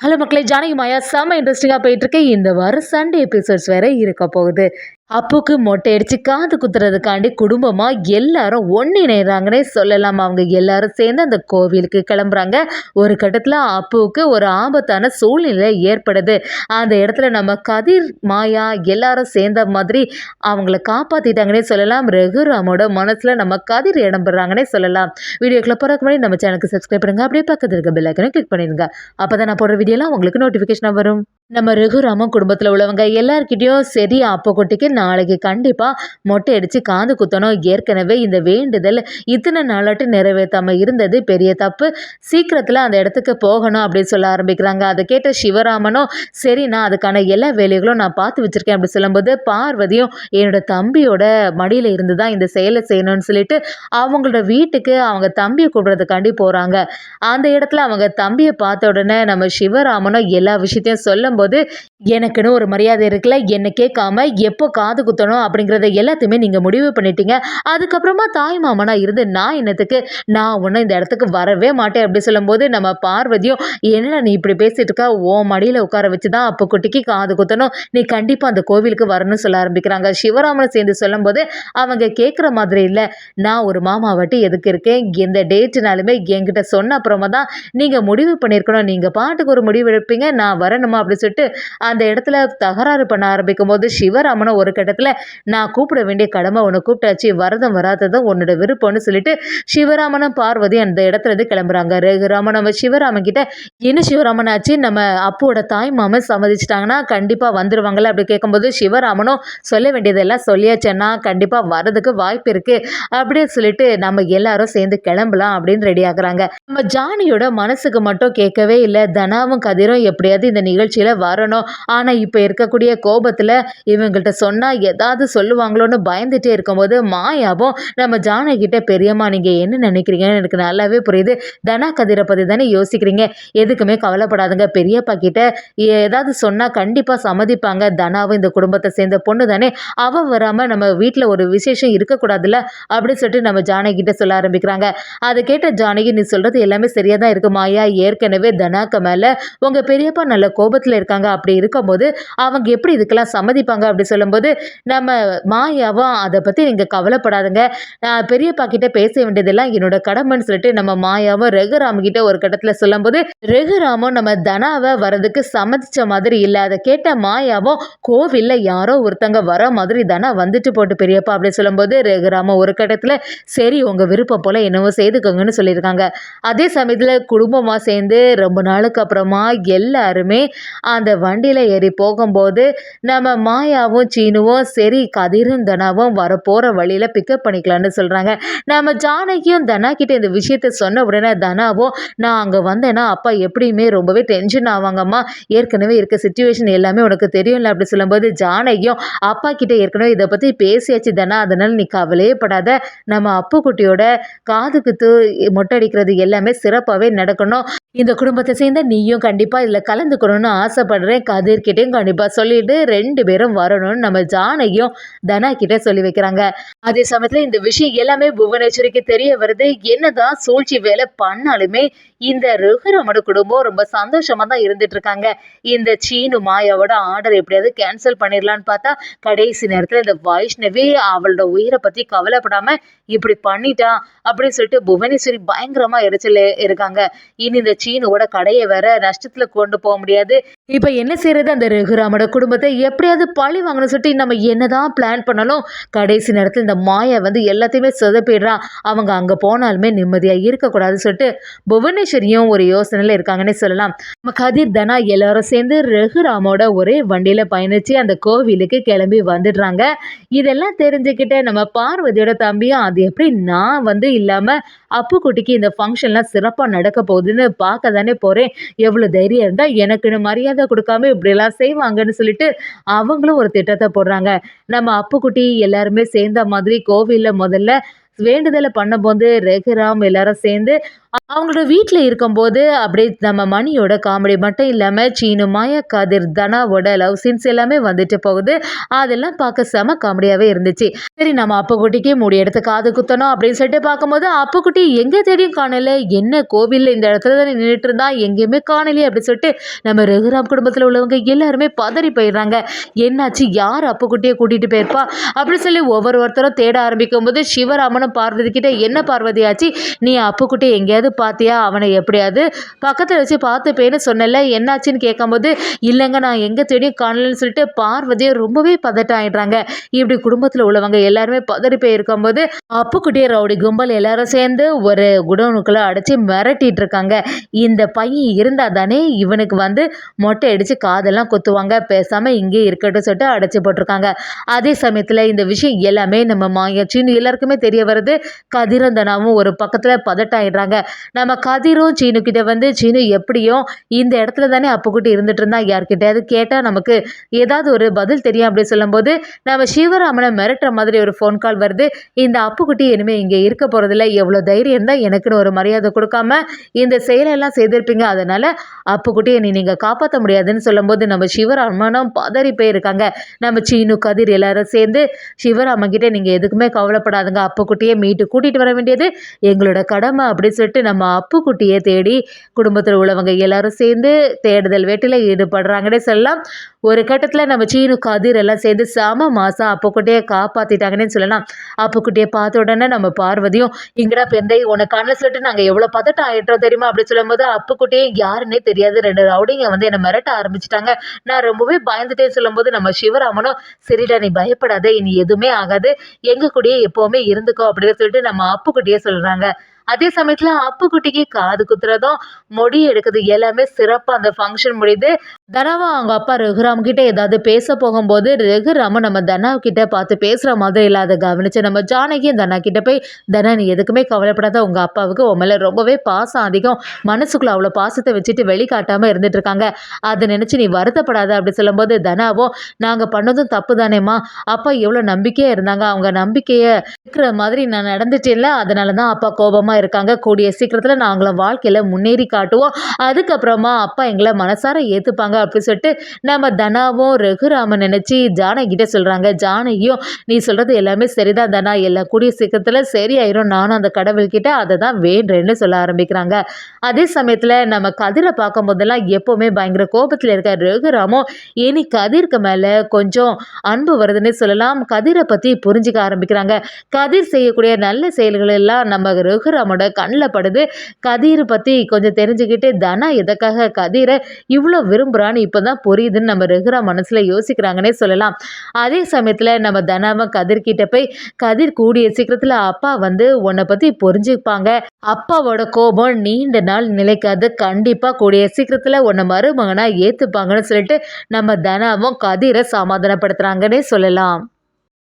Hello மக்களே! ஜானகி மாயா செம்ம இன்ட்ரெஸ்டிங்கா போயிட்டுருக்கு. இந்த வாரம் சண்டே எபிசோட்ஸ் வேற இருக்க போகுது. அப்புக்கு மொட்டை அடிச்சு காது குத்துறதுக்காண்டி குடும்பமா எல்லாரும் ஒன்றிணைறாங்கன்னே சொல்லலாம். அவங்க எல்லாரும் சேர்ந்து அந்த கோவிலுக்கு கிளம்புறாங்க. ஒரு கட்டத்தில் அப்புவுக்கு ஒரு ஆபத்தான சூழ்நிலை ஏற்படுது. அந்த இடத்துல நம்ம கதிர், மாயா எல்லாரும் சேர்ந்த மாதிரி அவங்கள காப்பாத்திட்டாங்கன்னே சொல்லலாம். ரகுராமோட மனசுல நம்ம கதிர் இடம் பெறாங்கன்னே சொல்லலாம். வீடியோக்குள்ள போறதுக்கு முன்னாடி நம்ம சேனலுக்கு சப்ஸ்கிரைப் பண்ணுங்க. அப்படியே பக்கத்துல இருக்க பெல் ஐக்கனை கிளிக் பண்ணிடுங்க. அப்பதான் நான் போடுற வீடியோலாம் உங்களுக்கு நோட்டிஃபிகேஷனா வரும். நம்ம ரகுராமன் குடும்பத்தில் உள்ளவங்க எல்லார்கிட்டயும் சரி அப்போ குட்டிக்கு நாளைக்கு கண்டிப்பாக மொட்டை அடித்து காது குத்தணும். ஏற்கனவே இந்த வேண்டுதல் இத்தனை நாளாட்டு நிறைவேற்றாமல் இருந்தது பெரிய தப்பு. சீக்கிரத்தில் அந்த இடத்துக்கு போகணும் அப்படின்னு சொல்ல ஆரம்பிக்கிறாங்க. அதை கேட்ட சிவராமனும் சரி நான் அதுக்கான எல்லா வேலைகளும் நான் பார்த்து வச்சுருக்கேன் அப்படி சொல்லும்போது பார்வதியும் என்னோட தம்பியோட மடியில் இருந்து தான் இந்த செயலை செய்யணும்னு சொல்லிட்டு அவங்களோட வீட்டுக்கு அவங்க தம்பியை கூப்பிட்றதுக்காண்டி போகிறாங்க. அந்த இடத்துல அவங்க தம்பியை பார்த்த உடனே நம்ம சிவராமனும் எல்லா விஷயத்தையும் சொல்லும்போது எனக்குன்னு ஒரு மரியாதை இருக்குல்ல, என்னை கேட்காம எப்போ காது குத்தணும் அப்படிங்கிறத எல்லாத்தையுமே நீங்கள் முடிவு பண்ணிட்டீங்க. அதுக்கப்புறமா தாய் மாமனா இருந்து நான் என்னத்துக்கு, நான் ஒன்றும் இந்த இடத்துக்கு வரவே மாட்டேன் அப்படி சொல்லும்போது நம்ம பார்வதியும் என்னடா நீ இப்படி பேசிட்டு இருக்கா, ஓ மடியில் உட்கார வச்சு தான் அப்போ குட்டிக்கு காது குத்தணும், நீ கண்டிப்பாக அந்த கோவிலுக்கு வரணும்னு சொல்ல ஆரம்பிக்கிறாங்க. சிவராமனை சேர்ந்து சொல்லும்போது அவங்க கேட்குற மாதிரி இல்லை, நான் ஒரு மாமாவாட்டி எதுக்கு இருக்கேன், எந்த டேட்டுனாலுமே என்கிட்ட சொன்ன அப்புறமா தான் நீங்கள் முடிவு பண்ணியிருக்கணும், நீங்கள் பாட்டுக்கு ஒரு முடிவு எடுப்பீங்க, நான் வரணுமா அப்படி சொல்லிட்டு அந்த இடத்துல தகராறு பண்ண ஆரம்பிக்கும் போது சிவராமனும் ஒரு கட்டத்தில் நான் கூப்பிட வேண்டிய கடமை உன்னை கூப்பிட்டாச்சு, வரதும் வராததும் உன்னோட விருப்பம்னு சொல்லிட்டு சிவராமனும் பார்வதி அந்த இடத்துல இருந்து கிளம்புறாங்க. ரகுராமன் நம்ம சிவராமன் கிட்ட என்ன சிவராமன் ஆச்சு, நம்ம அப்போட தாய் மாமன் சம்மதிச்சிட்டாங்கன்னா கண்டிப்பாக வந்துடுவாங்கல்ல அப்படி கேட்கும்போது சிவராமனும் சொல்ல வேண்டியதெல்லாம் சொல்லியாச்சேன்னா கண்டிப்பாக வரதுக்கு வாய்ப்பு இருக்குது அப்படின்னு சொல்லிட்டு நம்ம எல்லாரும் சேர்ந்து கிளம்பலாம் அப்படின்னு ரெடி ஆகுறாங்க. நம்ம ஜானியோட மனசுக்கு மட்டும் கேட்கவே இல்லை, தனாவும் கதிரும் எப்படியாவது இந்த நிகழ்ச்சியில் வரணும், ஆனால் இப்போ இருக்கக்கூடிய கோபத்தில் இவங்கள்ட்ட சொன்னால் ஏதாவது சொல்லுவாங்களோன்னு பயந்துட்டே இருக்கும்போது மாயாவும் நம்ம ஜானகிட்ட பெரியம்மா நீங்கள் என்ன நினைக்கிறீங்கன்னு எனக்கு நல்லாவே புரியுது, தனா கதிரை பற்றி தானே யோசிக்கிறீங்க, எதுக்குமே கவலைப்படாதுங்க, பெரியப்பா கிட்ட ஏதாவது சொன்னால் கண்டிப்பாக சம்மதிப்பாங்க, தனாவும் இந்த குடும்பத்தை சேர்ந்த பொண்ணு தானே, அவள் வராமல் நம்ம வீட்டில் ஒரு விசேஷம் இருக்கக்கூடாதுல்ல அப்படின்னு சொல்லிட்டு நம்ம ஜானகிட்ட சொல்ல ஆரம்பிக்கிறாங்க. அதை கேட்ட ஜானகி நீ சொல்கிறது எல்லாமே சரியாக தான் இருக்கு மாயா, ஏற்கனவே தனாக்கு மேலே உங்கள் பெரியப்பா நல்ல கோபத்தில் இருக்காங்க, அப்படி இருக்கும்போது அவங்க எப்படி இதுக்கெல்லாம் சம்மதிப்பாங்க அப்படி சொல்லும்போது நம்ம மாயாவும் அதை பற்றி நீங்கள் கவலைப்படாதுங்க, பெரியப்பா கிட்ட பேச வேண்டியதெல்லாம் என்னோட கடமைன்னு சொல்லிட்டு நம்ம மாயாவும் ரகுராம கிட்ட ஒரு கட்டத்தில் சொல்லும்போது ரகுராமும் நம்ம தனாவை வரதுக்கு சம்மதிச்ச மாதிரி இல்லை. அதை கேட்ட மாயாவும் கோவிலில் யாரோ ஒருத்தங்க வர மாதிரி தனா வந்துட்டு போட்டு பெரியப்பா அப்படி சொல்லும்போது ரகுராம ஒரு கட்டத்தில் சரி உங்கள் விருப்பம் போல் என்னவோ செய்துக்கோங்கன்னு சொல்லியிருக்காங்க. அதே சமயத்தில் குடும்பமாக சேர்ந்து ரொம்ப நாளுக்கு அப்புறமா எல்லாருமே அந்த வண்டியில் ஏறி போகும்போது நம்ம மாயாவும் சீனுவும் சரி கதிரும் தனாவும் வரப்போகிற வழியில் பிக்கப் பண்ணிக்கலான்னு சொல்கிறாங்க. நம்ம ஜானகியும் தனா கிட்ட இந்த விஷயத்த சொன்ன உடனே தனாவும் நான் அங்கே வந்தேன்னா அப்பா எப்படியுமே ரொம்பவே டென்ஷன் ஆவாங்கம்மா, ஏற்கனவே இருக்க சுச்சுவேஷன் எல்லாமே உனக்கு தெரியும்ல அப்படி சொல்லும்போது ஜானகியும் அப்பா கிட்ட ஏற்கனவே இதை பற்றி பேசியாச்சு தனா, அதனால் நீ கவலையே படாத, நம்ம அப்பு குட்டியோட காது குத்து மொட்டை அடிக்கிறது எல்லாமே சிறப்பாகவே நடக்கணும், இந்த குடும்பத்தை சேர்ந்த நீயும் கண்டிப்பாக இதில் கலந்துக்கணும்னு ஆசைப்படுறேன், கதிர்கிட்டையும் கண்டிப்பாக சொல்லிட்டு 2 பேரும் வரணும்னு நம்ம ஜானகியும் தனா கிட்ட சொல்லி வைக்கிறாங்க. அதே சமயத்தில் இந்த விஷயம் எல்லாமே புவனேஸ்வரிக்கு தெரிய வருது. என்னதான் சூழ்ச்சி வேலை பண்ணாலுமே இந்த ரகுராமோட குடும்பம் ரொம்ப சந்தோஷமா தான் இருந்துட்டு இருக்காங்க. இந்த சீனு மாயாவோட ஆர்டர் எப்படியாவது கேன்சல் பண்ணிடலான்னு பார்த்தா கடைசி நேரத்தில் இந்த வைஷ்ணவி அவளோட உயிரை பற்றி கவலைப்படாம இப்படி பண்ணிட்டா அப்படின்னு சொல்லிட்டு புவனேஸ்வரி பயங்கரமா எரிச்சல் இருக்காங்க. இனி இந்த சீனுவோட கடையை வேற நஷ்டத்துல கொண்டு போக முடியாது. இப்ப என்ன செய்யறது, அந்த ரகுராமோட குடும்பத்தை எப்படியாவது பழி வாங்கணும்னு சொல்லிட்டு நம்ம என்னதான் பிளான் பண்ணாலும் கடைசி நேரத்தில் இந்த மாயா வந்து எல்லாத்தையுமே சொதப்பிடுறா, அவங்க அங்க போனாலுமே நிம்மதியா இருக்கக்கூடாதுன்னு சொல்லிட்டு புவனேஸ்வரியும் ஒரு யோசனையில இருக்காங்கன்னே சொல்லலாம். நம்ம கதிர் தனா எல்லாரும் சேர்ந்து ரகுராமோட ஒரே வண்டியில பயணிச்சு அந்த கோவிலுக்கு கிளம்பி வந்துடுறாங்க. இதெல்லாம் தெரிஞ்சுக்கிட்ட நம்ம பார்வதியோட தம்பியும் அது எப்படி நான் வந்து இல்லாம அப்புக்குட்டிக்கு இந்த ஃபங்க்ஷன்லாம் சிறப்பாக நடக்க போகுதுன்னு பார்க்க தானே போகிறேன், எவ்வளோ தைரியம் இருந்தால் எனக்குன்னு மரியாதை கொடுக்காம இப்படிலாம் செய்வாங்கன்னு சொல்லிட்டு அவங்களும் ஒரு திட்டத்தை போடுறாங்க. நம்ம அப்புக்குட்டி எல்லாருமே சேர்ந்த மாதிரி கோவிலில் முதல்ல வேண்டுதலை பண்ணும்போது ரகுராம் எல்லாரும் சேர்ந்து அவங்களோட வீட்ல இருக்கும்போது அப்படியே நம்ம மணியோட காமெடி மட்டும் இல்லாம சீனு, மாயா, கதிர், தனாவோட லவ் சீன்ஸ் எல்லாமே வந்துட்டு போகுது. அதெல்லாம் பார்க்க செம காமெடியாவே இருந்துச்சு. சரி நம்ம அப்புக்குட்டிக்கு முடி எடுத்து காது குத்தணும் அப்படின்னு சொல்லிட்டு பார்க்கும்போது, அப்புக்குட்டி எங்க தேடியும் காணல. என்ன கோவில்ல இந்த இடத்துல தான் நின்னுட்டு இருந்தான், எங்கேயுமே காணலையே அப்படின்னு சொல்லிட்டு நம்ம ரகுராம் குடும்பத்துல உள்ளவங்க எல்லாருமே பதறி போயிடுறாங்க. என்னாச்சு? யார் அப்புக்குட்டிய கூட்டிட்டு போயிருப்பா? அப்படின்னு சொல்லி ஒவ்வொருத்தரும் தேட ஆரம்பிக்கும்போது, சிவராமனும் பார்வதி கிட்ட என்ன பார்வதி ஆச்சு? நீ அப்புக்குட்டிய எங்கேயாவது பாத்தியா? அவனை எப்படியாவது பக்கத்துல வச்சு பார்த்துப்பேன்னு சொன்னல, என்னாச்சுன்னு கேட்கும்போது, இல்லைங்க நான் எங்க தேடியும் காணலன்னு சொல்லிட்டு பார்வதியை ரொம்பவே பதட்டம் ஆயிடுறாங்க. இப்படி குடும்பத்துல உள்ளவங்க எல்லாருமே பதறி போயிருக்கும்போது, அப்புக்குட்டிய ரவுடி கும்பல் எல்லாரும் சேர்ந்து ஒரு குடோனுக்குள்ள அடைச்சி மிரட்டிட்டு இருக்காங்க. இந்த பையன் இருந்தா தானே இவனுக்கு வந்து மொட்டை அடிச்சு காதெல்லாம் குத்துவாங்க, பேசாம இங்கே இருக்கட்டும் சொல்லிட்டு அடைச்சி போட்டிருக்காங்க. அதே சமயத்துல இந்த விஷயம் எல்லாமே நம்ம மாயாச்சின்னு எல்லாருக்குமே தெரிய வருது. கதிரந்தனாவும் ஒரு பக்கத்துல பதட்டம் ஆயிடுறாங்க. நம்ம கதிரும் சீனு கிட்ட வந்து, சீனு எப்படியும் இந்த இடத்துல தானே அப்புக்குட்டி இருந்துட்டு இருந்தா, யார்கிட்டயாவது கேட்டா நமக்கு ஏதாவது ஒரு பதில் தெரியும் அப்படின்னு சொல்லும்போது, நம்ம சிவராமனை மிரட்டுற மாதிரி ஒரு ஃபோன் கால் வருது. இந்த அப்புக்குட்டி இனிமே இங்க இருக்க போறதில்ல, எவ்வளோ தைரியம் தான் எனக்குன்னு ஒரு மரியாதை கொடுக்காம இந்த செயலெல்லாம் செய்திருப்பீங்க, அதனால அப்புக்குட்டியை நீங்க காப்பாற்ற முடியாதுன்னு சொல்லும்போது, நம்ம சிவராமனும் பதறி போயிருக்காங்க. நம்ம சீனு, கதிர் எல்லாரும் சேர்ந்து சிவராமன் கிட்ட நீங்க எதுக்குமே கவலைப்படாதுங்க, அப்புக்குட்டியை மீட்டு கூட்டிட்டு வர வேண்டியது எங்களோட கடமை அப்படின்னு சொல்லிட்டு நம்ம அப்புக்குட்டியை தேடி குடும்பத்தில் உள்ளவங்க எல்லாரும் சேர்ந்து தேடுதல் வேட்டையில் ஈடுபடுறாங்கன்னே சொல்லலாம். ஒரு கட்டத்தில் நம்ம சீனு, கதிர் எல்லாம் சேர்ந்து செம மாசம் அப்புக்குட்டியை காப்பாத்திட்டாங்கன்னு சொல்லலாம். அப்புக்குட்டியை பார்த்த உடனே நம்ம பார்வதியும், இங்கடா பெந்தை உனக்கு கண்ணில் சொல்லிட்டு நாங்கள் எவ்வளோ பதட்டம் ஆயிட்டோம் தெரியுமா அப்படின்னு சொல்லும்போது, அப்புக்குட்டியை யாருன்னே தெரியாது 2 ரவுடிங்க வந்து என்னை மிரட்ட ஆரம்பிச்சிட்டாங்க, நான் ரொம்பவே பயந்துட்டேன்னு சொல்லும்போது, நம்ம சிவராமனும் சரிடா நீ பயப்படாத, இனி எதுவுமே ஆகாது, எங்க கூடயே எப்பவுமே இருந்துக்கோ அப்படின்னு சொல்லிட்டு நம்ம அப்புக்குட்டியே சொல்றாங்க. அதே சமயத்துல அப்புக்குட்டிக்கு காது குத்துறதும், மொடி எடுக்குது எல்லாமே சிறப்பா அந்த ஃபங்க்ஷன் முடியுது. தனாவும் அவங்க அப்பா ரகுராம் கிட்ட ஏதாவது பேச போகும்போது, ரகுராமும் நம்ம தனா கிட்ட பார்த்து பேசுற மாதிரி இல்ல, அதை கவனிச்சு நம்ம ஜானகியும் தனா கிட்ட போய், தனா நீ எதுக்குமே கவலைப்படாத, உங்க அப்பாவுக்கு உன் மேல ரொம்பவே பாசம் அதிகம், மனசுக்குள்ள அவ்வளோ பாசத்தை வச்சுட்டு வெளிக்காட்டாம இருந்துட்டு இருக்காங்க, அதை நினைச்சு நீ வருத்தப்படாத அப்படி சொல்லும்போது, தனாவும் நாங்க பண்ணதும் தப்பு தானேம்மா, அப்பா எவ்வளோ நம்பிக்கையா இருந்தாங்க, அவங்க நம்பிக்கையை இருக்கிற மாதிரி நான் நடந்துட்டேன்ல, அதனால தான் அப்பா கோபமா இருக்காங்க, கூடிய சீக்கிரத்துல நாங்களும் வாழ்க்கையில முன்னேறி காட்டுவோம், அதுக்கப்புறமா அப்பா எங்களை மனசார ஏத்துப்பாங்க அப்படின்னு சொல்லிட்டு நம்ம தனாவும் ரகுராமன் நினைச்சு ஜானகிட்ட சொல்றாங்க. ஜானகியும் நீ சொல்றது எல்லாமே சரிதான் தனா, எல்லாம் கூடிய சீக்கிரத்துல சரியாயிரும், நானும் அந்த கடவுள்கிட்ட அதை தான் வேண்டேன்னு சொல்ல ஆரம்பிக்கிறாங்க. அதே சமயத்துல நம்ம கதிரை பார்க்கும் போதெல்லாம் எப்பவுமே பயங்கர கோபத்துல இருக்க ரகுராமும் இனி கதிருக்கு மேல கொஞ்சம் அன்பு வருதுன்னு சொல்லலாம். கதிரை பத்தி புரிஞ்சுக்க ஆரம்பிக்கிறாங்க. கதிர் செய்யக்கூடிய நல்ல செயல்கள் எல்லாம் நம்ம ரகுராமோட கண்ணில் படுது. கதிர் பத்தி கொஞ்சம் தெரிஞ்சுக்கிட்டு தனா எதுக்காக கதிரை இவ்வளோ விரும்புறான்னு இப்பதான் புரியுதுன்னு நம்ம ரகுராம் மனசுல யோசிக்கிறாங்கன்னே சொல்லலாம். அதே சமயத்துல நம்ம தனாவை கதிர்கிட்ட போய், கதிர் கூடிய சீக்கிரத்துல அப்பா வந்து உன்னை பத்தி புரிஞ்சுப்பாங்க, அப்பாவோட கோபம் நீண்ட நாள் நிலைக்காது, கண்டிப்பா கூடிய சீக்கிரத்துல உன்னை மருமகனா ஏத்துப்பாங்கன்னு சொல்லிட்டு நம்ம தனாவும் கதிரை சமாதானப்படுத்துறாங்கன்னே சொல்லலாம்.